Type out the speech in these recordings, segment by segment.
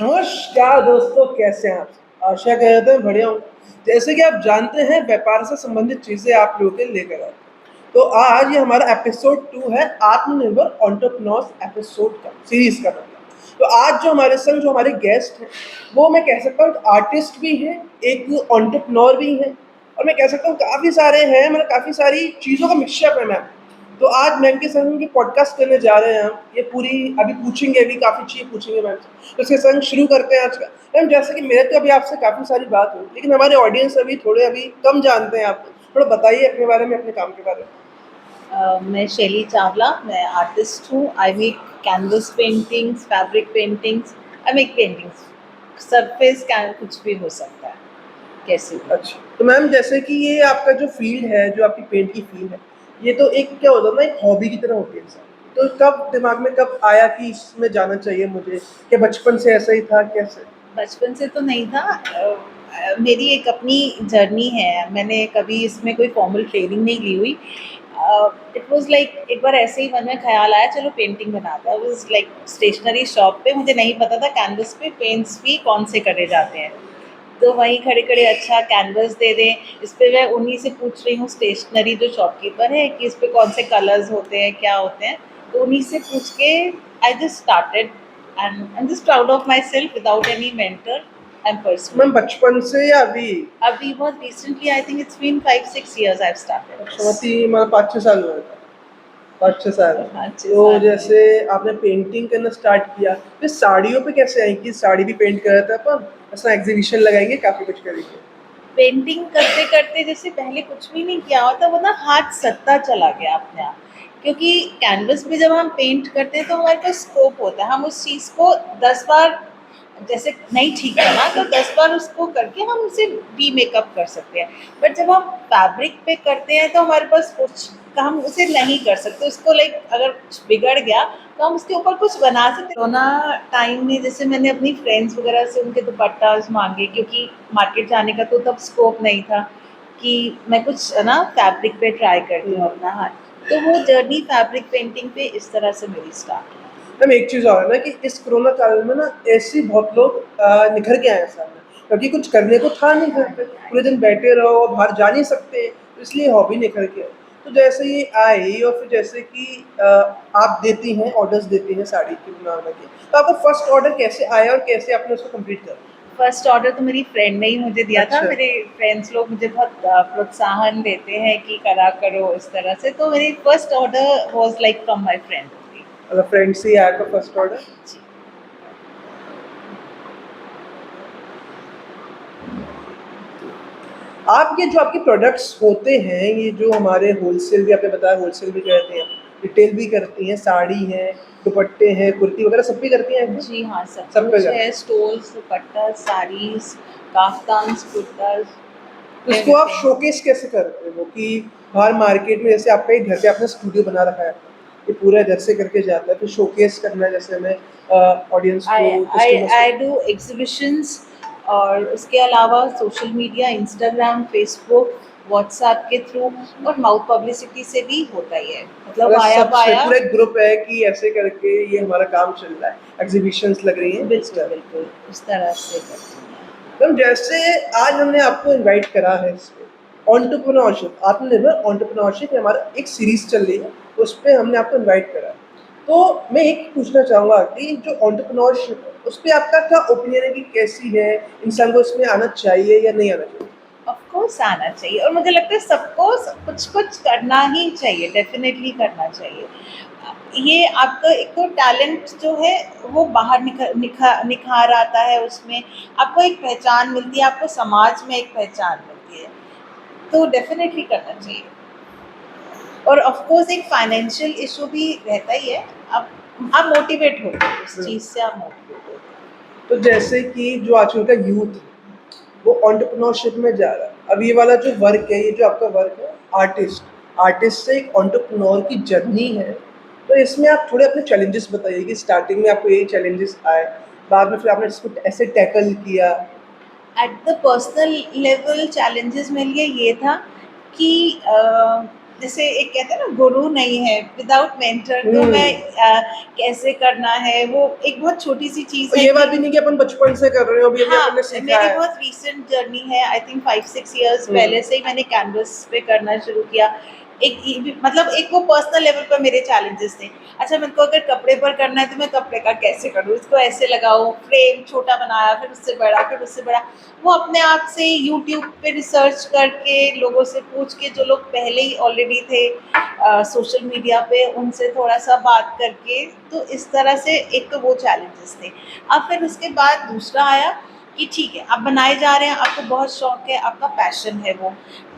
नमस्कार दोस्तों, कैसे हैं आप? आशा करते हैं बढ़िया हूँ। जैसे कि आप जानते हैं, व्यापार से संबंधित चीज़ें आप लोगों के लिए लेकर आते हैं। तो आज ये हमारा एपिसोड 2 है, आत्मनिर्भर एंटरप्रेन्योर्स एपिसोड का, सीरीज़ का मतलब। तो आज जो हमारे गेस्ट हैं, वो मैं कह सकता हूँ एक आर्टिस्ट भी हैं, एक एंटरप्रेन्योर भी हैं, और मैं कह सकता हूँ काफ़ी सारे हैं, मतलब काफ़ी सारी चीज़ों का मिक्सचर है मैम। तो आज मैम के संग की पॉडकास्ट करने जा रहे हैं हम। ये पूरी अभी पूछेंगे, अभी काफ़ी चीज़ें पूछेंगे मैम से। तो इसके संग शुरू करते हैं आज का। मैम, जैसे कि मेरे तो अभी आपसे काफ़ी सारी बात हुई, लेकिन हमारे ऑडियंस अभी कम जानते हैं आपको। थोड़ा बताइए अपने बारे में, अपने काम के बारे में। मैं शैली चावला, मैं आर्टिस्ट हूँ। I make canvas paintings, fabric paintings, I make paintings. Surface can कुछ भी हो सकता है, कैसे भी। अच्छा, तो मैम जैसे कि ये आपका जो फ़ील्ड है, जो आपकी पेंट की फ़ील्ड है, ये तो एक क्या होता है ना, एक हॉबी की तरह होती है इंसान की। तो कब दिमाग में कब आया कि इसमें जाना चाहिए मुझे? क्या बचपन से ऐसा ही था, कैसे? बचपन से तो नहीं था। मेरी एक अपनी जर्नी है। मैंने कभी इसमें कोई फॉर्मल ट्रेनिंग नहीं ली हुई। इट वाज लाइक एक बार ऐसे ही मन में ख्याल आया, चलो पेंटिंग बनाते हैं। वाज लाइक स्टेशनरी शॉप पे, मुझे नहीं पता था कैनवस पे पेंट्स भी कौन से करे जाते हैं। तो वहीं खड़े खड़े अच्छा कैनवस दे दें, इस पे मैं उन्हीं से पूछ रही हूँ, स्टेशनरी जो शॉपकीपर है, कि इस पे कौन से कलर्स होते हैं, क्या होते हैं। तो उन्हीं से पूछ के I just started and I am just proud of myself without any mentor and ma'am, pursuing. बचपन से या अभी? अभी बहुत recently, I think it's been 5-6 years I started अच्छा, दिस। मतलब 5-6 साल हुए थे। 5-6 साल। हाँ, 6 तो साल हुए। जैसे आपने पेंटिंग करना स्टार्ट किया, फिर साड़ियों पे कैसे आई कि साड़ी भी पेंट कर रहे थे अपन, ऐसा एग्जीबिशन लगाएंगे, काफी कुछ करेंगे? पेंटिंग करते करते जैसे पहले कुछ भी नहीं किया होता, वो ना हाथ सत्ता चला गया अपने आप। क्योंकि कैनवस पे जब हम पेंट करते हैं तो हमारे पास स्कोप होता है, हम उस चीज़ को 10 बार, जैसे नहीं ठीक है ना, तो 10 बार उसको करके हम उसे री मेकअप कर सकते हैं। बट जब हम फैब्रिक पे करते हैं तो हमारे पास कुछ, हम उसे नहीं कर सकते उसको, लाइक अगर कुछ बिगड़ गया तो हम उसके ऊपर कुछ बना सकते। कोरोना टाइम में जैसे मैंने अपनी फ्रेंड्स वगैरह से उनके दुपट्टास मांगे, क्योंकि मार्केट जाने का तो तब स्कोप नहीं था कि मैं कुछ ना फैब्रिक पे ट्राई करती हूँ अपना हाथ। तो वो जर्नी फैब्रिक पेंटिंग पे इस तरह से मेरी स्टार्ट हुई। मैम, एक चीज़ और है ना कि इस कोरोना काल में ना ऐसे ही बहुत लोग निखर के आए हैं सामने, क्योंकि कुछ करने को था नहीं घर पे, पूरे दिन बैठे रहो, बाहर जा नहीं सकते, तो इसलिए हॉबी निखर के आई। तो जैसे ये आई और फिर जैसे कि आप देती हैं, ऑर्डर्स देती हैं साड़ी के बनाने के, तो आपका फर्स्ट ऑर्डर कैसे आया और कैसे आपने उसको कंप्लीट करा? फर्स्ट ऑर्डर तो मेरी फ्रेंड ने ही मुझे दिया था। अच्छा, मेरे फ्रेंड्स लोग मुझे बहुत प्रोत्साहन देते हैं कि करा करो इस तरह से। तो मेरी first order was like from my friend only. मतलब फ्रेंड से ही आया था फर्स्ट ऑर्डर। जी। आप ये जो आपके प्रोडक्ट्स होते हैं, ये जो हमारे होलसेल भी, आपने बताया होलसेल भी करते हैं, रिटेल भी करती हैं, साड़ी हैं, दुपट्टे हैं, कुर्ती वगैरह सब भी करती हैं क्या? जी हाँ, सब सब पे कुछ करती है। हैं। स्टोल्स, दुपट्टा, साड़ीज, काफ्तान्स, कुर्ताज, तो इसको आप एवरीथिंग। शोकेस कैसे करते हो कि बाहर मार्केट में, जैसे आपका एक घर पे आपने स्टूडियो बना रखा है, ये पूरा इधर से करके जाता है, फिर शोकेस करना है, जैसे हमें ऑडियंस आई को, आई कस्टमर्स को। I do exhibitions. और उसके अलावा social media, Instagram, Facebook, WhatsApp के थ्रू और माउथ पब्लिसिटी से भी होता ही है, मतलब मतलब आया सबसे पाया। पूरा एक ग्रुप है कि ऐसे करके ये हमारा काम चल रहा है, एग्जीबिशंस लग रही हैं इस बिल्कुल टाइप। बिल्कुल उस तरह से करती हूँ मैं। मैम, जैसे आज हमने आपको इनवाइट करा है इसमें, एंटरप्रेन्योरशिप, आत्मनिर्भर एंटरप्रेन्योरशिप हमारा एक सीरीज चल रही है, उस पे हमने आपको इनवाइट करा है। तो मैं एक पूछना चाहूँगा कि जो एंटरप्रेन्योरशिप है, उस पे आपका क्या ओपिनियन है कि कैसी है? इंसान को इसमें आना चाहिए या नहीं आना चाहिए? ऑफ कोर्स आना चाहिए, और मुझे लगता है सबको कुछ कुछ करना ही चाहिए, डेफिनेटली करना चाहिए। ये आपका एक तो टैलेंट जो है वो बाहर निखार आता है उसमें। आपको एक पहचान मिलती है, आपको समाज में एक पहचान मिलती है। तो डेफिनेटली करना चाहिए। और ऑफ कोर्स एक फाइनेंशियल इशू भी रहता ही है। आप मोटिवेट होते हो उस चीज़ से, आप मोटिवेट होते तो जैसे कि जो आजकल का यूथ है, वो एंटरप्रेन्योरशिप में जा रहा है। अब ये वाला जो वर्क है, ये जो आपका वर्क है, आर्टिस्ट, आर्टिस्ट से एक एंटरप्रेन्योर की जर्नी है। तो इसमें आप थोड़े अपने चैलेंजेस बताइए कि स्टार्टिंग में आपको यही चैलेंजेस आए, बाद में फिर आपने इसको ऐसे टैकल किया। हो। At the personal level challenges मेरे लिए ये था कि जैसे एक कहते हैं ना गुरु नहीं है विदाउट मेंटर, तो मैं कैसे करना है वो एक बहुत छोटी सी चीज और है ये कि बात भी नहीं कि अपन बचपन से कर रहे हो, अभी अभी हाँ, अपन ने सीखा मेरी है। बहुत रीसेंट जर्नी है, आई थिंक 5-6 इयर्स हम्म। पहले से ही मैंने कैनवस पे करना शुरू किया। मतलब एक वो पर्सनल लेवल पर मेरे चैलेंजेस थे। अच्छा, मेरे को अगर कपड़े पर करना है तो मैं कपड़े का कैसे करूँ, इसको ऐसे लगाऊं, फ्रेम छोटा बनाया, फिर उससे बड़ा, फिर उससे बड़ा। वो अपने आप से यूट्यूब पे रिसर्च करके, लोगों से पूछ के, जो लोग पहले ही ऑलरेडी थे सोशल मीडिया पे, उनसे थोड़ा सा बात करके, तो इस तरह से एक तो वो चैलेंजेस थे। अब फिर उसके बाद दूसरा आया कि ठीक है, आप बनाए जा रहे हैं, आपको बहुत शौक है, आपका पैशन है वो,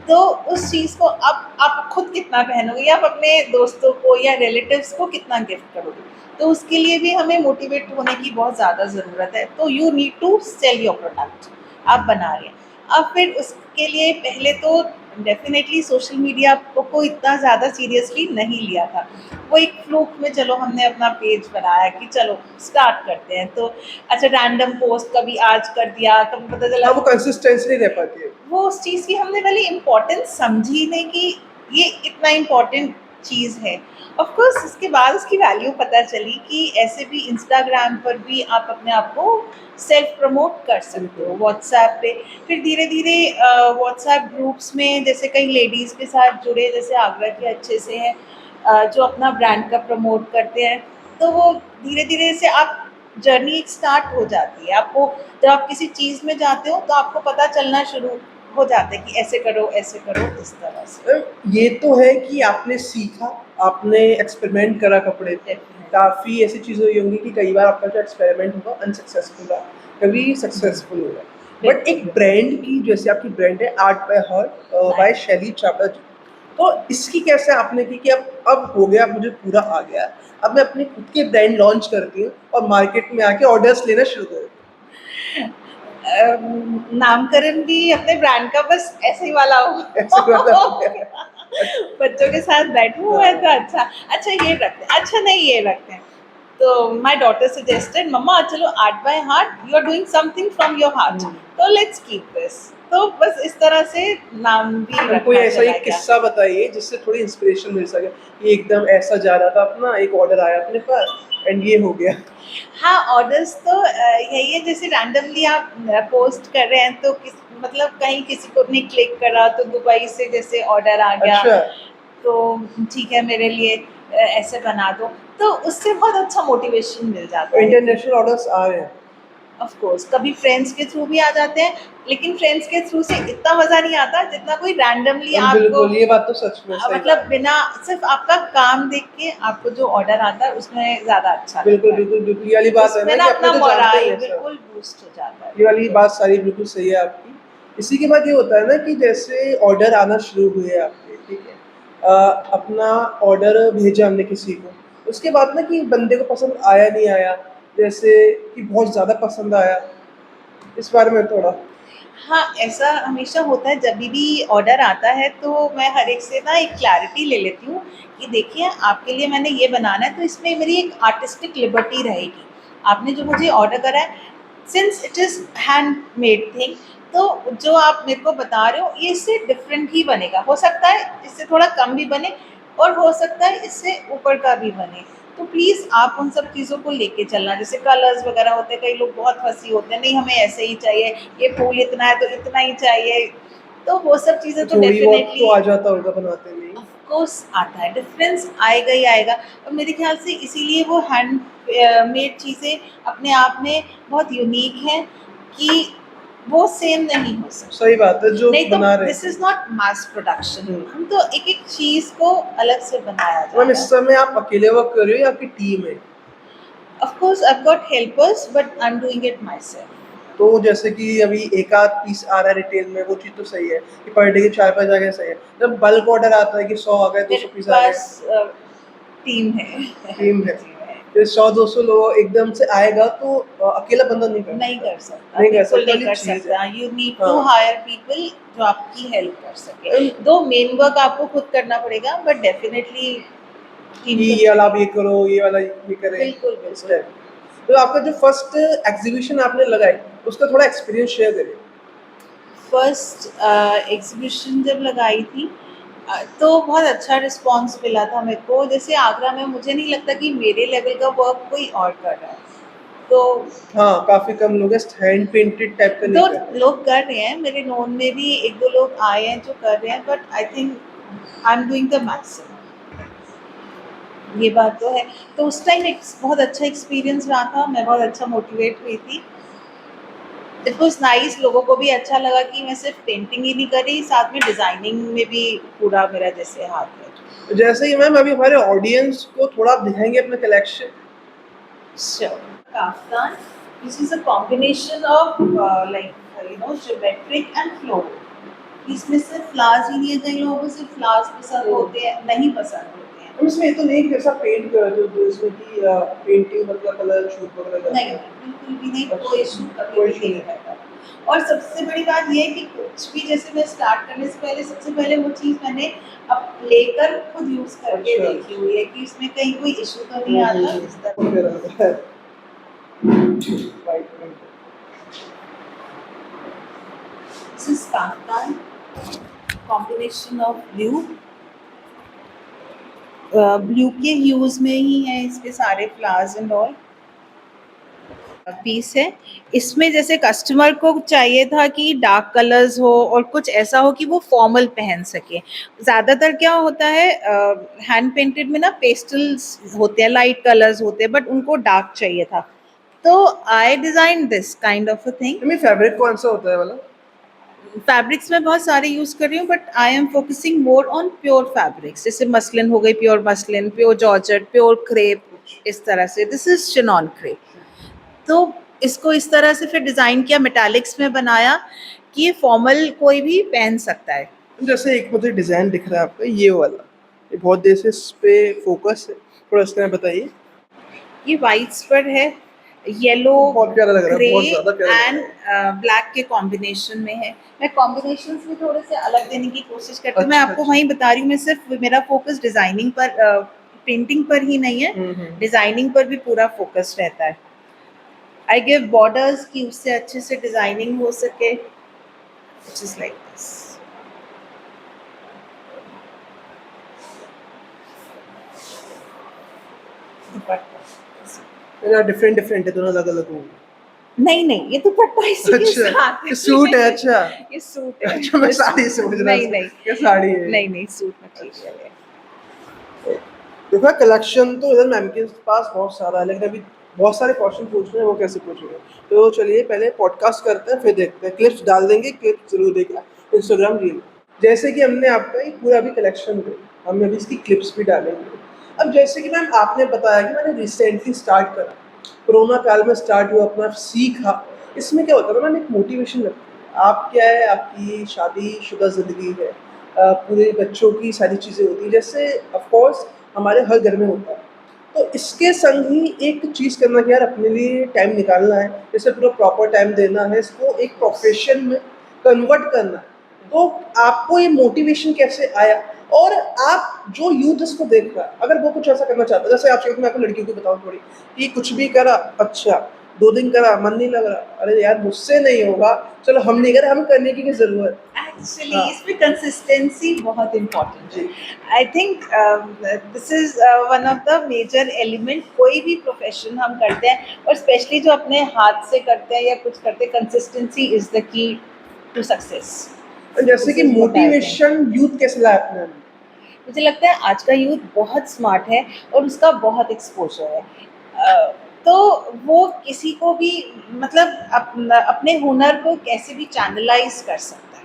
तो उस चीज़ को अब आप खुद कितना पहनोगे, या आप अपने दोस्तों को या रिलेटिव्स को कितना गिफ्ट करोगे, तो उसके लिए भी हमें मोटिवेट होने की बहुत ज़्यादा ज़रूरत है। तो you need to sell your product, आप बना रहे हैं। अब फिर उसके लिए पहले तो डेफिनेटली सोशल मीडिया को इतना ज़्यादा सीरियसली नहीं लिया था। वो एक फ्लूक में चलो हमने अपना पेज बनाया कि चलो स्टार्ट करते हैं, तो अच्छा रैंडम पोस्ट कभी आज कर दिया, कभी पता चला हाँ, वो कंसिस्टेंसी नहीं रह पाती है। वो उस चीज़ की हमने पहले इम्पोर्टेंस समझी नहीं कि ये इतना इम्पोर्टेंट चीज़ है। ऑफ कोर्स उसके बाद उसकी वैल्यू पता चली कि ऐसे भी इंस्टाग्राम पर भी आप अपने आप को सेल्फ प्रमोट कर सकते हो, व्हाट्सएप पे। फिर धीरे धीरे व्हाट्सएप ग्रुप्स में जैसे कई लेडीज़ के साथ जुड़े, जैसे आगरा के अच्छे से हैं जो अपना ब्रांड का प्रमोट करते हैं, तो वो धीरे धीरे से आप जर्नी एक स्टार्ट हो जाती है। आपको जब आप किसी चीज़ में जाते हो तो आपको पता चलना शुरू हो जाता है कि ऐसे करो, ऐसे करो, इस तरह से। ये तो है कि आपने सीखा, आपने एक्सपेरिमेंट करा कपड़े पे। डेफिनेटली। काफ़ी ऐसी चीज़ें हुई होंगी कि कई बार आपका जो एक्सपेरिमेंट होगा अनसक्सेसफुल रहा, कभी सक्सेसफुल होगा। बट बिल्कुल, एक ब्रांड की, जैसे आपकी ब्रांड है Art by Heart by right. Shaily Chhabra जी, तो इसकी कैसे आपने की कि अब हो गया, मुझे पूरा आ गया, अब मैं अपने खुद के ब्रांड लॉन्च करती हूँ और मार्केट में आके ऑर्डर्स लेना शुरू कर देती नामकरण भी अपने ब्रांड का बस ऐसे ही वाला हो हूँ। ऐसे वाला हो गया। बच्चों के साथ बैठे हुए हैं तो अच्छा अच्छा ये रखते हैं, अच्छा नहीं ये रखते हैं। तो माय डॉटर सजेस्टेड, मम्मा चलो Art by Heart, you are doing something from your heart, तो लेट्स कीप दिस। तो बस इस तरह से नाम भी हम कोई रखना ऐसा चला एक गया। किस्सा बताइए जिससे थोड़ी इंस्पिरेशन मिल सके कि एकदम ऐसा जा रहा था अपना, एक ऑर्डर आया अपने पास एंड ये हो गया। हाँ, ऑर्डर्स तो यही है, जैसे रैंडमली आप पोस्ट कर रहे हैं तो मतलब कहीं किसी को ने क्लिक करा तो दुबई से जैसे ऑर्डर आ गया, अच्छा, तो ठीक है मेरे लिए ऐसे बना दो, तो उससे बहुत अच्छा मोटिवेशन मिल जाता है। इंटरनेशनल ऑर्डर्स आ रहे हैं। ऑफ कोर्स कभी फ्रेंड्स के थ्रू भी आ जाते हैं, लेकिन फ्रेंड्स के थ्रू से इतना मज़ा नहीं आता जितना कोई रैंडमली आपको बिल्कुल, ये बात तो सच में सही मतलब बात है। बिना सिर्फ आपका काम देख के आपको जो ऑर्डर आता है उसमें ज़्यादा अच्छा बिल्कुल, लगता है। बिल्कुल, बिल्कुल, ये वाली बात है उसमें ना ना कि अपने अपना तो जानते ही मोराल हैं सब। बिल्कुल बूस्ट हो जाता है। ये वाली बात सारी बिल्कुल सही है आपकी। इसी के बाद ये होता है ना कि जैसे ऑर्डर आना शुरू हुए आपके, ठीक है? अपना ऑर्डर भेजा हमने किसी को, उसके बाद ना कि बंदे को पसंद आया नहीं आया, जैसे कि बहुत ज़्यादा पसंद आया, इस बारे में थोड़ा। हाँ, ऐसा हमेशा होता है, जब भी ऑर्डर आता है तो मैं हर एक से ना एक क्लैरिटी ले लेती हूँ कि देखिए आपके लिए मैंने ये बनाना है, तो इसमें मेरी एक आर्टिस्टिक लिबर्टी रहेगी। आपने जो मुझे ऑर्डर करा है, since it is handmade thing, तो जो आप मेरे को बता रहे हो ये इससे डिफरेंट ही बनेगा। हो सकता है इससे थोड़ा कम भी बने और हो सकता है इससे ऊपर का भी बने। तो प्लीज़ आप उन सब चीज़ों को लेके चलना, जैसे कलर्स वगैरह होते हैं, कई लोग बहुत फंसी होते हैं, नहीं हमें ऐसे ही चाहिए, ये फूल इतना है तो इतना ही चाहिए। तो वो सब चीज़ें तो थोड़ी बहुत डेफिनेटली तो आ जाता होगा बनाते में ही। ऑफ कोर्स आता है, डिफरेंस आएगा ही आएगा। और मेरे ख्याल से इसीलिए वो हैंड मेड चीज़ें अपने आप में बहुत यूनिक हैं कि वो सेम नहीं हो सकती। सही बात है, जो नहीं तो बना रहे दिस हैं। इज नॉट मास प्रोडक्शन, हुँ। हम तो एक एक चीज़ को अलग से बनाया जा मैम, रहा इस है। समय आप अकेले वर्क कर रहे हो या आपकी टीम है? Of course, I've got helpers, but I'm doing it myself. तो जैसे कि अभी एक आध पीस आ रहा है रिटेल में, वो चीज़ तो सही है कि पर डे के 4-5 आ गए, सही है। जब बल्क ऑर्डर आता है कि 100 आ गए, मेरे 200 पीस आ गए, पास टीम है टीम है, टीम है। फिर 100-200 लोग एकदम से आएगा तो अकेला बंदा नहीं कर नहीं सकता। कर सकता, नहीं कर बिल्कुल सकता नहीं वाली कर चीज़ है। सकता। यू नीड टू हाँ, हायर पीपल जो आपकी हेल्प कर सके। अम, दो मेन वर्क आपको खुद करना पड़ेगा, बट डेफिनेटली टीम कि तो ये वाला आप चाहिए। ये करो, ये वाला ये करें, बिल्कुल इस बिल्कुल। टाइप। तो आपका जो फर्स्ट एग्ज़ीबिशन आपने लगाई, उसका थोड़ा एक्सपीरियंस शेयर करिए। फर्स्ट एग्जीबिशन जब लगाई थी, तो बहुत अच्छा रिस्पॉन्स मिला था मेरे को। जैसे आगरा में मुझे नहीं लगता कि मेरे लेवल का वर्क कोई और कर रहा है, तो हाँ, काफी कम लोग हैंड पेंटेड टाइप का नहीं दो कर रहे। लोग कर रहे हैं, मेरे नोन में भी एक दो लोग आए हैं जो कर रहे हैं, but I think I am doing the maximum, ये बात तो है। तो उस टाइम एक बहुत अच्छा एक्सपीरियंस रहा था, मैं बहुत अच्छा मोटिवेट हुई थी। इट वाज नाइस, लोगों को भी अच्छा लगा कि मैं सिर्फ पेंटिंग ही नहीं कर रही, साथ में डिजाइनिंग में भी पूरा मेरा जैसे हाथ है। तो जैसे कि मैम अभी हमारे ऑडियंस को थोड़ा आप दिखाएंगे अपना collection. Sure. Kaftan, which is a combination of geometric and floral. इसमें सिर्फ फ्लावर्स ही नहीं है, कई लोगों को सिर्फ फ्लावर्स पसंद होते हैं, नहीं पसंद होते हैं। हम इसमें ये तो नहीं कि जैसा पेंट कर दो तो इसमें कि पेंटिंग मतलब कलर छूट वगैरह जाता नहीं है। बिल्कुल भी नहीं, अच्छा, कोई इशू कभी कोई भी issue नहीं नहीं। रहता। और सबसे बड़ी बात ये है कि कुछ भी जैसे मैं स्टार्ट करने से पहले सबसे पहले वो चीज़ मैंने अब लेकर खुद यूज करके अच्छा। देखी हुई है कि इसमें कहीं कोई इशू तो नहीं आता इस तरह। वगैरह है। White paint। This is Kaftan, combination of blue, blue के ह्यूज में ही है इसके सारे फ्लावर्स एंड ऑल। पीस है, इसमें जैसे कस्टमर को चाहिए था कि डार्क कलर्स हो और कुछ ऐसा हो कि वो फॉर्मल पहन सके। ज़्यादातर क्या होता है, हैंड पेंटेड में ना पेस्टल्स होते हैं, लाइट कलर्स होते हैं, बट उनको डार्क चाहिए था, तो I design this kind of a thing. हमें फैब्रिक कौन सा होता है वाला? फैब्रिक्स में बहुत सारे यूज कर रही हूँ, but I am focusing more on pure fabrics, जैसे मसलिन हो गई, pure muslin, pure georgette, pure crepe, इस तरह से। This is chiffon crepe. तो इसको इस तरह से फिर डिजाइन किया, मेटालिक्स में बनाया कि ये फॉर्मल कोई भी पहन सकता है। जैसे एक मुझे डिजाइन दिख रहा है आपका ये वाला, ये बहुत देर से इस पे फोकस है, थोड़ा इसके में बताइए। ये वाइट्स पर है, येलो, बहुत प्यारा लग रहा है, ग्रे बहुत ज्यादा प्यारा लग एंड रहा है। ब्लैक के कॉम्बिनेशन में है। मैं कॉम्बिनेशंस भी थोड़े से अलग देने की कोशिश करती हूँ। मैं अच्छा आपको अच्छा। वहीं बता रही हूँ, मैं सिर्फ मेरा फोकस डिजाइनिंग पर, पेंटिंग पर ही नहीं है, डिजाइनिंग पर भी पूरा फोकस रहता है। आई गिव बॉर्डर्स कि उससे अच्छे से डिजाइनिंग हो सके, व्हिच इज लाइक दिस। मेरा डिफरेंट डिफरेंट है, दोनों अलग अलग होंगे। नहीं नहीं, ये दुपट्टा इसी के अच्छा, साथ ये सूट है। अच्छा ये सूट है। अच्छा, मैं ये साड़ी सूट समझ है। रहा नहीं था नहीं ये साड़ी है। नहीं नहीं, सूट मटेरियल है। देखो कलेक्शन तो इधर मैम के पास बहुत सारा है, लेकिन अभी बहुत सारे क्वेश्चन पूछ रहे हैं, वो कैसे पूछेंगे। तो चलिए पहले पॉडकास्ट करते हैं, फिर देखते हैं, क्लिप्स डाल देंगे, क्लिप जरूर देखिए इंस्टाग्राम रील। जैसे कि हमने आपका ये पूरा अभी कलेक्शन देखा, हम अभी इसकी क्लिप्स भी डालेंगे। अब जैसे कि मैम आपने बताया कि मैंने रिसेंटली स्टार्ट करा, कोरोना काल में स्टार्ट हुआ, अपना सीखा। इसमें क्या होता है ना मैम, एक मोटिवेशन लगती है। आप क्या है, आपकी शादीशुदा ज़िंदगी है, पूरे बच्चों की सारी चीज़ें होती हैं, जैसे ऑफकोर्स हमारे हर घर में होता है। तो इसके संग ही एक चीज़ करना कि यार अपने लिए टाइम निकालना है, जैसे पूरा प्रॉपर टाइम देना है, इसको एक प्रोफेशन में कन्वर्ट करना है। तो आपको ये मोटिवेशन कैसे आया? और आप जो यूथ इसको देख रहा है, अगर वो कुछ ऐसा करना चाहता है, जैसे आप मैं आपको लड़कियों की बताऊँ थोड़ी, कि कुछ भी करा, अच्छा 2 दिन करा, मन नहीं लग रहा, अरे यार मुझसे नहीं होगा, चलो हम नहीं कर रहे, हमें करने की क्या ज़रूरत है? एक्चुअली हाँ। इसमें कंसिस्टेंसी बहुत इम्पोर्टेंट है। जी। I think this is one of the major element, कोई भी प्रोफेशन हम करते हैं और स्पेशली जो अपने हाथ से करते हैं या कुछ करते हैं, consistency is the key to success. और जैसे कि मोटिवेशन यूथ कैसे लाए अपने अंदर? मुझे लगता है आज का यूथ बहुत स्मार्ट है और उसका बहुत एक्सपोजर है। तो वो किसी को भी मतलब अपने हुनर को कैसे भी चैनलाइज कर सकता है,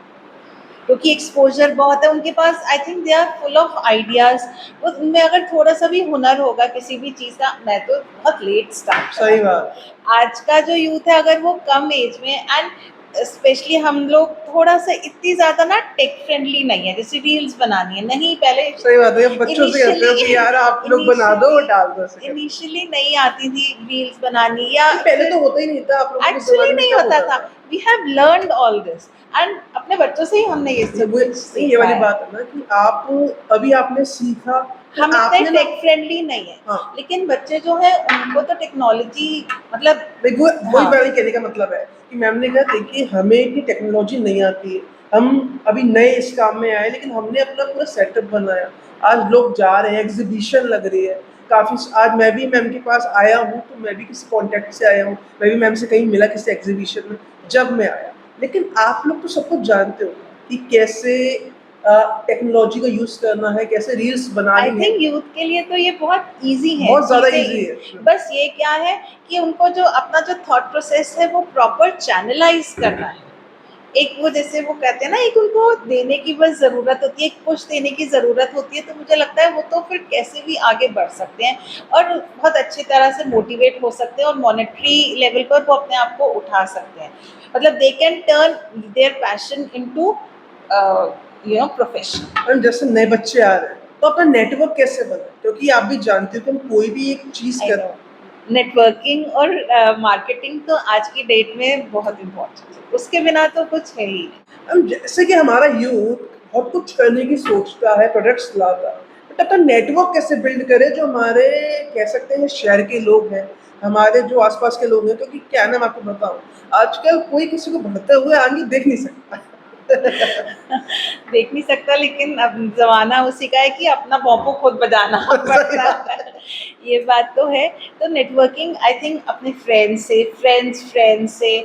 क्योंकि एक्सपोजर बहुत है उनके पास। I think they are full of ideas. वो उनमें अगर थोड़ा सा भी हुनर होगा किसी भी चीज़ का, मैं तो बहुत लेट स्टार्ट सही करा। बात। आज का जो यूथ है, अगर वो कम एज में, एंड स्पेशली हम लोग थोड़ा सा इतनी ज्यादा ना टेक फ्रेंडली नहीं है, जैसे रील्स बनानी है, नहीं पहले सही बात है, बच्चों से कहते हो कि यार आप लोग बना दो, डाल दो ऐसे करके। इनिशियली नहीं आती थी रील्स बनानी, या पहले तो होता ही नहीं था, आप लोगों के एक्चुअली ज़माने में नहीं कब होता था। था? We have learned all this, and अपने बच्चों से ही हमने ये सब वो कुछ नहीं, ये सीखा वाली है। बात है ना कि आप अभी आपने सीखा, फिर हम इतने आपने ना टेक फ्रेंडली नहीं है, हाँ, लेकिन बच्चे जो है उनको तो टेक्नोलॉजी मतलब देखो वही हाँ मेरे कहने का मतलब है कि मैम ने कहा देखिए हमें भी टेक्नोलॉजी नहीं आती है, हम अभी नए इस काम में आए, लेकिन हमने अपना पूरा सेटअप बनाया। आज लोग जा रहे हैं, एग्ज़िबिशन लग रही है, काफ़ी आज मैं भी मैम के पास आया हूँ, तो मैं भी किसी कॉन्टैक्ट से आया हूँ, मैं भी मैम से कहीं मिला किसी एग्ज़िबिशन में, जब मैं आया। लेकिन आप लोग तो सब कुछ जानते हो कि कैसे टेक्नोलॉजी का यूज़ करना है, कैसे रील्स आई बनानी है, थिंक यूथ के लिए तो ये बहुत इजी है, बहुत ज़्यादा चीज़ें ईज़ी है। बस ये क्या है कि उनको जो अपना जो थॉट प्रोसेस है वो प्रॉपर चैनलाइज करना है। एक वो जैसे वो कहते हैं ना, एक उनको देने की बस ज़रूरत होती है, एक पुश देने की ज़रूरत होती है, तो मुझे लगता है वो तो फिर कैसे भी आगे बढ़ सकते हैं और बहुत अच्छी तरह से मोटिवेट हो सकते हैं और मॉनेटरी लेवल पर वो अपने आप को उठा सकते हैं। मतलब they can turn their passion into profession. Ma'am जैसे नए बच्चे आ रहे हैं, तो अपना नेटवर्क कैसे बनाए? क्योंकि आप भी जानते हो कि हम कोई भी एक चीज़ आई कर नो नेटवर्किंग और मार्केटिंग तो आज की डेट में बहुत इम्पोर्टेंट है, उसके बिना तो कुछ है ही नहीं। हम जैसे कि हमारा यूथ बहुत कुछ करने की सोचता है, प्रोडक्ट्स लाता है, बट अपना नेटवर्क कैसे बिल्ड करे जो हमारे कह सकते हैं शहर के लोग हैं, हमारे जो आसपास के लोग हैं, क्योंकि क्या नाम आपको बताऊं, आजकल कोई किसी को बढ़ते हुए आगे देख नहीं सकता। देख नहीं सकता, लेकिन अब ज़माना उसी का है कि अपना भोंपू खुद बजाना सही पड़ता बात है। है। ये बात तो है। तो नेटवर्किंग आई थिंक अपने फ्रेंड्स से,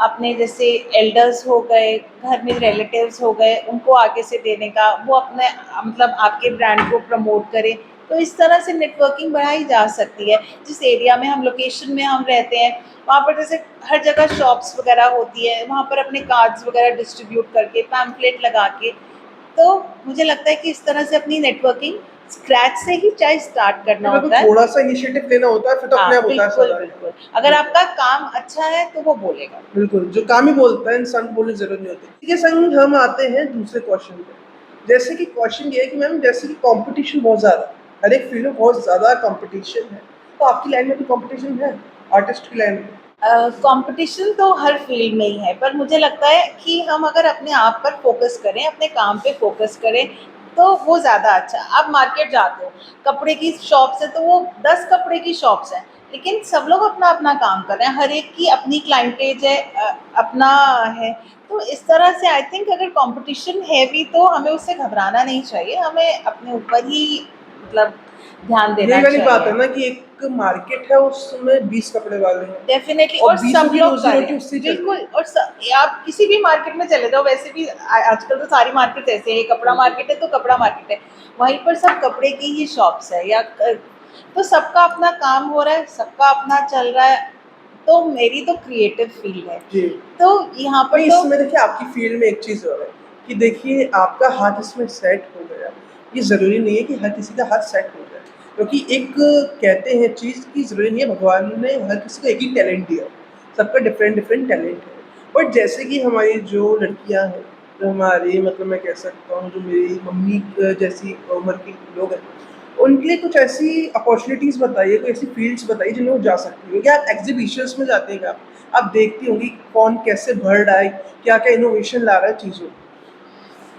अपने जैसे एल्डर्स हो गए, घर में रिलेटिव्स हो गए, उनको आगे से देने का, वो अपने मतलब आपके ब्रांड को प्रमोट करें। तो इस तरह से नेटवर्किंग बढ़ाई जा सकती है। जिस एरिया में हम लोकेशन में हम रहते हैं, वहाँ पर जैसे हर जगह शॉप्स वगैरह होती है, वहाँ पर अपने कार्ड्स वगैरह डिस्ट्रीब्यूट करके, पैम्फलेट लगा के, तो मुझे लगता है कि इस तरह से अपनी नेटवर्किंग स्क्रैच से ही चाहे स्टार्ट करना मेरे को होता है। थोड़ा सा इनिशिएटिव लेना होता है, फिर तो अपने हाँ आप होता है बिल्कुल सारा। बिल्कुल, अगर आपका काम अच्छा है तो वो बोलेगा। बिल्कुल, जो काम ही बोलता है, इंसान को बोलने की ज़रूरत नहीं होती। ठीक है संग, हम आते हैं दूसरे क्वेश्चन पे। जैसे कि क्वेश्चन ये है कि मैम जैसे कि कॉम्पिटिशन बहुत ज़्यादा, हर एक फील्ड में बहुत ज़्यादा कॉम्पिटिशन है। तो आपकी लाइन में भी कॉम्पिटिशन है? आर्टिस्ट की लाइन में? कंपटीशन तो हर फील्ड में ही है, पर मुझे लगता है कि हम अगर अपने आप पर फोकस करें, अपने काम पे फोकस करें, तो वो ज़्यादा अच्छा है। आप मार्केट जाते हो, कपड़े की शॉप्स है तो वो 10 कपड़े की शॉप्स हैं, लेकिन सब लोग अपना अपना काम कर रहे हैं, हर एक की अपनी क्लाइंटेज है, अपना है। तो इस तरह से आई थिंक अगर कंपटीशन है भी तो हमें उससे घबराना नहीं चाहिए, हमें अपने ऊपर ही मतलब ध्यान यही देना वाली बात चाहिए। है ना कि एक मार्केट है, उसमें 20 कपड़े वाले हैं डेफिनेटली, और और 20 सब की लोग रोज़ी-रोटी करें उससे ही चल रही बिल्कुल। है। और आप किसी भी मार्केट में चले जाओ, वैसे भी आजकल तो सारी मार्केट ऐसे है, कपड़ा बिल्कुल। मार्केट है तो कपड़ा मार्केट है, वहीं पर सब कपड़े की ही शॉप्स है तो सबका अपना काम हो रहा है, सबका अपना चल रहा है। तो मेरी तो क्रिएटिव फील्ड है, जी। तो यहाँ पर नहीं, तो इसमें देखिए आपकी फील्ड में एक चीज़ और है कि देखिए आपका हाथ इसमें सेट हो गया। ये ज़रूरी नहीं है कि हर किसी का हाथ सेट हो जाए, क्योंकि एक कहते हैं चीज़ कि ज़रूरी नहीं है भगवान ने हर किसी को एक ही टैलेंट दिया, सबका डिफरेंट टैलेंट है। बट जैसे कि हमारी जो लड़कियां हैं, जो हमारी मतलब मैं कह सकता हूँ जो मेरी मम्मी जैसी उम्र के लोग हैं, उनके लिए कुछ ऐसी अपॉर्चुनिटीज़ बताइए, कोई ऐसी फील्ड्स बताइए जिनमें वो जा सकती हैं। क्या आप एग्जीबिशंस में जाते हैं क्या आप देखती होंगी कौन कैसे बढ़ रहा है, क्या-क्या इनोवेशन ला रहा है चीज़ों में?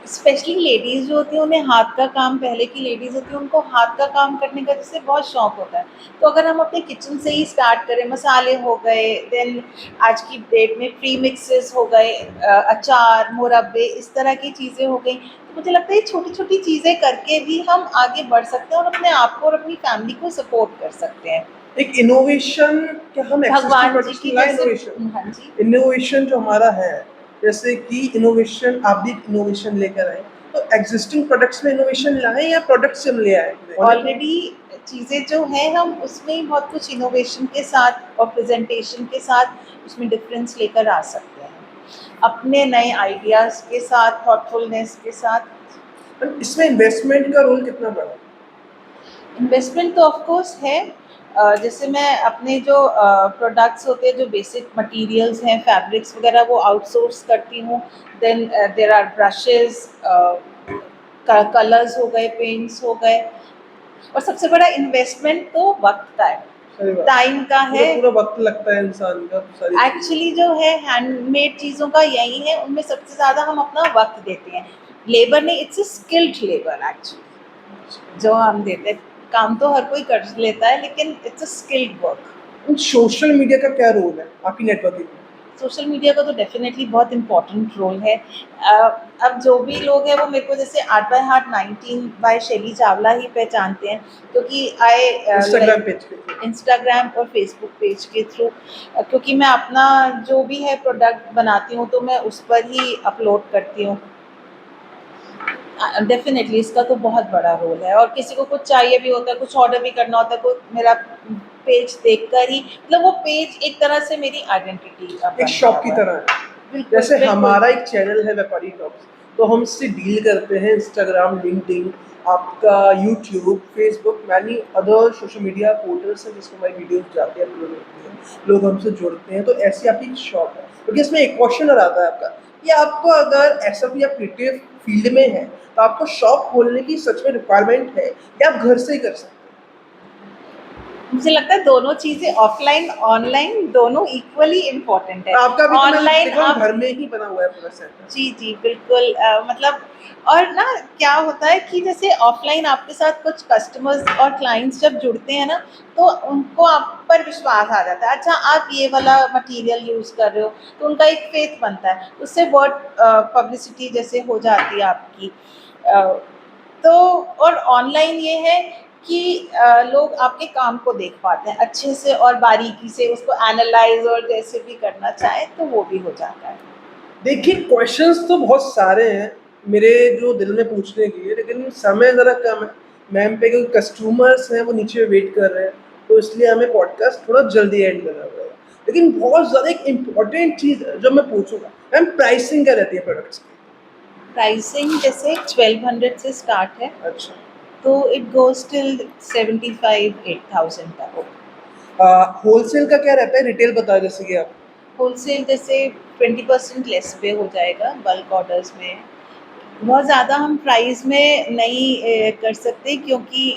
स्पेशली लेडीज़ जो होती हैं, उन्हें हाथ का काम, पहले की लेडीज़ होती हैं उनको हाथ का काम करने का जैसे बहुत शौक होता है। तो अगर हम अपने किचन से ही स्टार्ट करें, मसाले हो गए, देन आज की डेट में प्री मिक्सेस हो गए, अचार, मुरब्बे, इस तरह की चीज़ें हो गई। तो मुझे लगता है ये छोटी-छोटी चीज़ें करके भी हम आगे बढ़ सकते हैं और अपने आप को और अपनी फैमिली को सपोर्ट कर सकते हैं। एक इनोवेशन, क्या हम एक्सिस्टिंग भगवान जी प्रोडक्ट्स की में लाएँ जैसे इनोवेशन? हाँ जी। इनोवेशन जो हमारा है, जैसे कि इनोवेशन आप भी इनोवेशन लेकर आए, तो एक्जिस्टिंग प्रोडक्ट्स में इनोवेशन लाएँ या प्रोडक्ट्स से हम ले आएँ? ऑलरेडी चीज़ें जो हैं हम उसमें ही बहुत कुछ इनोवेशन के साथ और प्रेजेंटेशन के साथ उसमें डिफरेंस लेकर आ सकते हैं, अपने नए आइडियाज़ के साथ, थॉटफुलनेस के साथ। इसमें इन्वेस्टमेंट का रोल कितना बड़ा है? इन्वेस्टमेंट तो ऑफ कोर्स है। जैसे मैं अपने जो प्रोडक्ट्स होते हैं, जो बेसिक मटेरियल्स हैं, फैब्रिक्स वगैरह, वो आउटसोर्स करती हूँ। Then there are brushes, colours हो गए, पेंट्स हो गए, और सबसे बड़ा इन्वेस्टमेंट तो वक्त का है, सही बात है। टाइम का है। पूरा-पूरा वक़्त लगता है इंसान का सारी चीज़ों एक्चुअली जो है हैंडमेड चीज़ों का यही है, उनमें सबसे ज़्यादा हम अपना वक्त देते हैं, लेबर नहीं, it's a skilled labour actually जो हम देते हैं। काम तो हर कोई कर लेता है, लेकिन इट्स अ स्किल्ड वर्क। में। सोशल मीडिया का क्या रोल है आपकी नेटवर्किंग में? सोशल मीडिया का तो डेफिनेटली बहुत इम्पोर्टेंट रोल है। अब जो भी लोग हैं वो मेरे को जैसे आर्ट बाय हार्ट 19 बाय शैली चावला ही पहचानते हैं, क्योंकि आई इंस्टाग्राम पेज पे। इंस्टाग्राम और फेसबुक पेज के थ्रू, क्योंकि मैं अपना जो भी है प्रोडक्ट बनाती हूँ तो मैं उस पर ही अपलोड करती हूँ। डेफिनेटली इसका तो बहुत बड़ा रोल है, और किसी को कुछ चाहिए भी होता है, कुछ ऑर्डर भी करना होता है, कोई मेरा पेज देखकर ही, मतलब वो पेज एक तरह से मेरी आइडेंटिटी एक शॉप की तरह है। बिल्कुल जैसे बिल्कुल। हमारा एक चैनल है व्यापारी टॉक्स, तो हम इससे डील करते हैं इंस्टाग्राम, लिंक्डइन, आपका YouTube, Facebook, many other social media portals हैं जिसमें हमारी वीडियोस जाती है, अपलोड होती है, लोग हमसे जुड़ते हैं। तो ऐसी आपकी एक शॉप है। क्योंकि इसमें एक क्वेश्चन और आता है आपका कि आपको अगर ऐसा भी आप क्रिएटिव फील्ड में है तो आपको शॉप खोलने की सच में रिक्वायरमेंट है या आप घर से ही कर सकते हैं? मुझे लगता है दोनों चीजें ऑफलाइन ऑनलाइन दोनों इक्वली इम्पोर्टेंट है। आपका भी तो मैं ऑनलाइन देख रहा हूँ आप घर में ही बना हुआ है पूरा सेटअप। जी जी बिल्कुल, मतलब और ना क्या होता है कि जैसे ऑफलाइन आपके साथ कुछ कस्टमर्स और क्लाइंट्स जब जुड़ते हैं ना, तो उनको आप पर विश्वास आ जाता है। अच्छा, आप ये वाला मटेरियल यूज़ कर रहे हो, तो उनका एक फेथ बनता है, उससे वर्ड पब्लिसिटी जैसे हो जाती है आपकी। अ, तो और ऑनलाइन ये है कि लोग आपके काम को देख पाते हैं अच्छे से और बारीकी से, उसको एनालाइज और जैसे भी करना चाहे तो वो भी हो जाता है। देखिए, क्वेश्चंस तो बहुत सारे हैं मेरे जो दिल में पूछने के लिए, लेकिन समय ज़रा कम है। मैम पे क्योंकि कस्टमर्स हैं वो नीचे वेट कर रहे हैं, तो इसलिए हमें पॉडकास्ट थोड़ा जल्दी एंड करना पड़ेगा। लेकिन बहुत ज़्यादा एक इम्पोर्टेंट चीज़ है जो मैं पूछूंगा, मैम प्राइसिंग क्या रहती है प्रोडक्ट्स की? प्राइसिंग जैसे 1200 से स्टार्ट है, अच्छा। तो इट गोज टिल 75-8000 तक। होलसेल का क्या रहता है, रिटेल बता जैसे कि आप? होलसेल जैसे 20% लेस पे हो जाएगा बल्क ऑर्डर्स में। बहुत ज़्यादा हम प्राइस में नहीं कर सकते, क्योंकि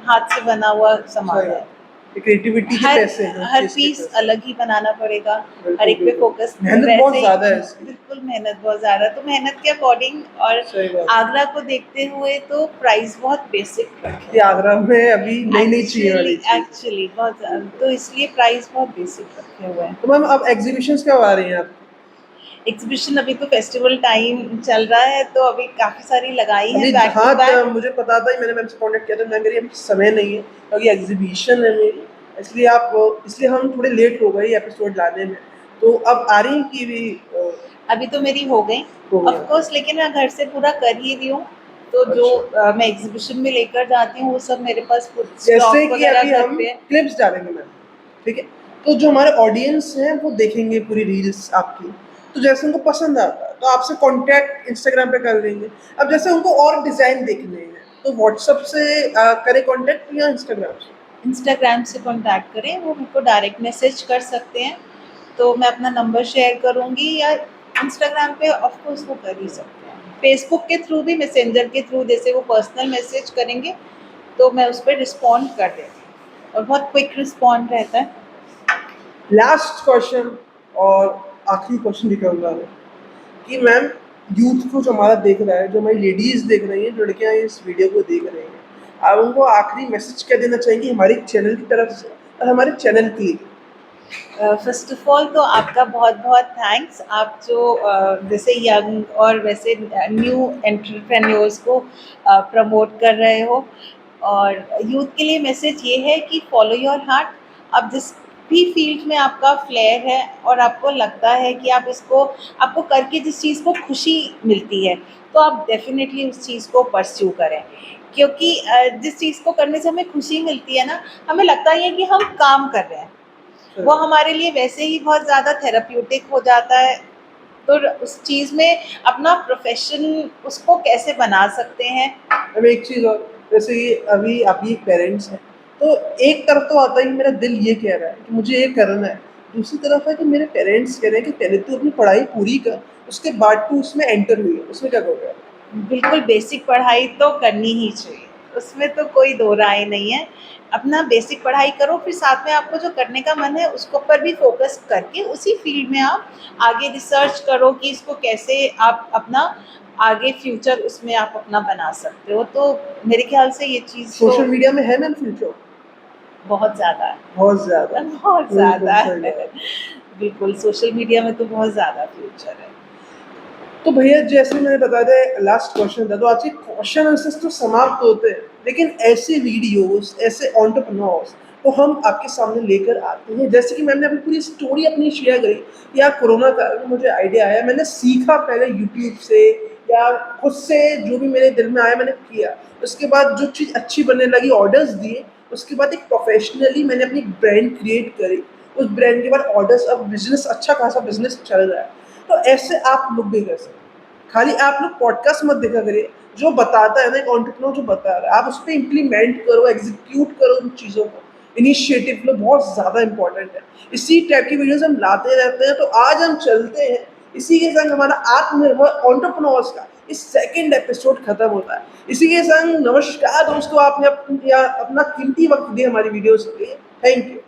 हाथ से बना हुआ सामान सही है। बात है, क्रिएटिविटी के हर पैसे हैं, हर चीज़ के पीस पैसे। अलग ही बनाना पड़ेगा, हर बिल्कुल एक पे बिल्कुल, फोकस मेहनत बहुत वैसे ही। ज़्यादा है इसकी। बिल्कुल मेहनत बहुत ज़्यादा, तो मेहनत के अकॉर्डिंग और सही बात है। आगरा को देखते हुए तो प्राइस बहुत बेसिक रखे कि हैं। आगरा में अभी नई नई चीज़ें एक्चुअली वाली चीज़ है। एक्चुअली बहुत तो इसलिए प्राइस बहुत बेसिक रखे हुए हैं। तो मैम अब एग्जीबिशंस कब आ रही हैं आपकी? एग्जीबिशन अभी तो फेस्टिवल टाइम चल रहा है, तो अभी काफ़ी सारी लगाई हैं अभी बैक टू हाँ, बैक। मुझे पता था, मैंने मैम से कॉन्टेक्ट किया था, मैम कह रही अभी समय नहीं है क्योंकि एग्जीबिशन है मेरी, इसलिए हम थोड़े लेट हो गए ये एपिसोड लाने में। तो अब आ रही कि भी अभी तो मेरी हो गई हो ऑफ गया? कोर्स, लेकिन मैं घर से पूरा कर ही रही हूँ। तो जो अच्छा, मैं एग्जीबिशन में लेकर जाती हूँ वो सब मेरे पास जैसे स्टॉक कि वगैरह अभी घर हम पे है। क्लिप्स डालेंगे मैम, ठीक है? तो जो हमारे ऑडियंस हैं वो देखेंगे पूरी रील्स आपकी, तो जैसे उनको पसंद आता है तो आपसे कांटेक्ट इंस्टाग्राम पे कर लेंगे। अब जैसे उनको और डिज़ाइन देखने हैं तो व्हाट्सएप से करें कांटेक्ट या इंस्टाग्राम से? इंस्टाग्राम से कांटेक्ट करें, वो मेरे को डायरेक्ट मैसेज कर सकते हैं, तो मैं अपना नंबर शेयर करूँगी, या इंस्टाग्राम पे ऑफ कोर्स वो कर ही सकते हैं। फेसबुक के थ्रू भी, मैसेंजर के थ्रू जैसे वो पर्सनल मैसेज करेंगे तो मैं उस पर रिस्पॉन्ड कर देती हूँ, और बहुत क्विक रिस्पॉन्ड रहता है। लास्ट क्वेश्चन और आखिरी क्वेश्चन भी कहूँगा मैं कि मैम, यूथ को जो हमारा देख रहा है, जो हमारी लेडीज़ देख रही हैं, जो लड़कियाँ इस वीडियो को देख रही हैं, आप उनको आखिरी मैसेज क्या देना चाहेंगी हमारे चैनल की तरफ से और हमारे चैनल के लिए? फर्स्ट ऑफ ऑल तो आपका बहुत बहुत थैंक्स, आप जो जैसे यंग और वैसे न्यू एंटरप्रेन्योर्स को प्रमोट कर रहे हो। और यूथ के लिए मैसेज ये है कि फॉलो योर हार्ट। आप जिस भी फील्ड में आपका फ्लेयर है और आपको लगता है कि आप इसको, आपको करके जिस चीज़ को खुशी मिलती है, तो आप डेफिनेटली उस चीज़ को परस्यू करें। क्योंकि जिस चीज़ को करने से हमें खुशी मिलती है ना, हमें लगता है कि हम काम कर रहे हैं, वो हमारे लिए वैसे ही बहुत ज़्यादा थेराप्यूटिक हो जाता है। तो उस चीज़ में अपना प्रोफेशन उसको कैसे बना सकते हैं। अब एक चीज़ और, जैसे ये अभी आप ही पेरेंट्स हैं, तो एक तरफ तो आता है कि मेरा दिल ये कह रहा है कि मुझे ये करना है, दूसरी तरफ है कि मेरे पेरेंट्स कह रहे हैं कि पहले तू अपनी पढ़ाई पूरी कर, उसके बाद तू उसमें एंटर हुई है, उसमें क्या कहोगे आप? बिल्कुल बेसिक पढ़ाई तो करनी ही चाहिए, उसमें तो कोई दो राय नहीं है। अपना बेसिक पढ़ाई करो, फिर साथ में आपको जो करने का मन है उसको पर भी फोकस करके उसी फील्ड में आप आगे रिसर्च करो कि इसको कैसे आप अपना आगे फ्यूचर उसमें आप अपना बना सकते हो। तो मेरे ख्याल से ये चीज़ तो सोशल मीडिया में है मैम फ्यूचर? बहुत ज़्यादा है। बहुत ज़्यादा। बहुत बिल्कुल ज़्यादा सही है। बात। बिल्कुल, सोशल मीडिया में तो बहुत ज़्यादा फ्यूचर है। तो भैया जैसे मैंने बताया था लास्ट क्वेश्चन था, तो आज के क्वेश्चन आंसर्स तो समाप्त होते हैं, लेकिन ऐसे वीडियोस, ऐसे एंटरप्रेन्योर्स को हम आपके सामने लेकर आते हैं। जैसे कि मैंने अपनी पूरी स्टोरी अपनी शेयर करी कि यार कोरोना काल में मुझे आइडिया आया, मैंने सीखा पहले यूट्यूब से या खुद से, जो भी मेरे दिल में आया मैंने किया। उसके बाद जो चीज़ अच्छी बनने लगी, ऑर्डर्स दिए, उसके बाद एक प्रोफेशनली मैंने अपनी ब्रांड क्रिएट करी। उस ब्रांड के बाद ऑर्डर्स, अब बिजनेस, अच्छा खासा बिजनेस चल रहा है। तो ऐसे आप लोग भी कर सकते हैं। खाली आप लोग पॉडकास्ट मत देखा करिए, जो बताता है ना एक एंटरप्रेन्योर जो बता रहा है, आप उस पे इम्प्लीमेंट करो, एग्जीक्यूट करो उन चीज़ों को। इनिशिएटिव लो, बहुत ज़्यादा इंपॉर्टेंट है। इसी टाइप की वीडियोस हम लाते रहते हैं। तो आज हम चलते हैं, इसी के संग हमारा आत्मनिर्भर एंटरप्रेन्योर्स का इस सेकंड एपिसोड खत्म होता है। इसी के संग नमस्कार दोस्तों, आपने अपना कीमती वक्त दिया हमारी वीडियोस के लिए। Thank you.